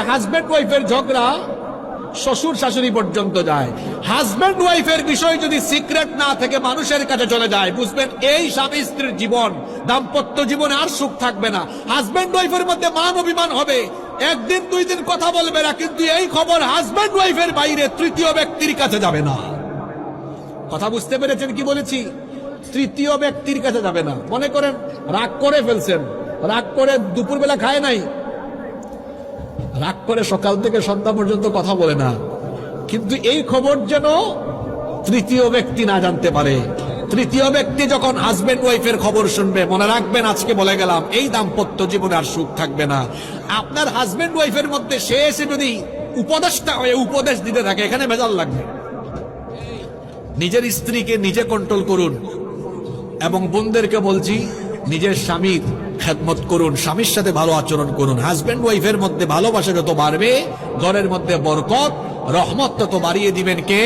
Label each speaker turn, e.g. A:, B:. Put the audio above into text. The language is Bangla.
A: হাজব্যান্ড ওয়াইফের ঝগড়া শ্বশুর শাশুড়ি পর্যন্ত যায়। হাজব্যান্ড ওয়াইফের বিষয় যদি সিক্রেট না থেকে মানুষের কাছে চলে যায়, বুঝবেন এই স্বামী স্ত্রীর জীবন, দাম্পত্য জীবনে আর সুখ থাকবে না। হাজব্যান্ড ওয়াইফের মধ্যে মান অভিমান হবে, একদিন দুই দিন কথা বলবে না, কিন্তু এই খবর হাজব্যান্ড ওয়াইফের বাইরে তৃতীয় ব্যক্তির কাছে যাবে না। কথা বুঝতে পেরেছেন কি বলেছি? তৃতীয় ব্যক্তির কাছে যাবে না। মনে করেন রাগ করে ফেলছেন, রাগ করে দুপুরবেলা খায় নাই, রাগ করে সকাল থেকে সন্ধ্যা পর্যন্ত কথা বলে না, কিন্তু এই খবর যেন তৃতীয় ব্যক্তি না জানতে পারে। তৃতীয় ব্যক্তি যখন হাজবেন্ড ওয়াইফের খবর শুনবে, মনে রাখবেন আজকে বলে গেলাম, এই দাম্পত্য জীবনে আর সুখ থাকবে না। আপনার হাজবেন্ড ওয়াইফের মধ্যে সে এসে যদি উপদেশটা হয়ে উপদেশ দিতে থাকে, এখানে ভেজাল লাগবে। নিজের স্ত্রীকে নিজে কন্ট্রোল করুন, এবং বোনদেরকে বলছি নিজের স্বামীর খেদমত করুন, স্বামীর সাথে ভালো আচরণ করুন। হাজবেন্ড ওয়াইফের মধ্যে ভালোবাসা যত বাড়বে, ঘরের মধ্যে বরকত রহমত তত বাড়িয়ে দিবেন কে?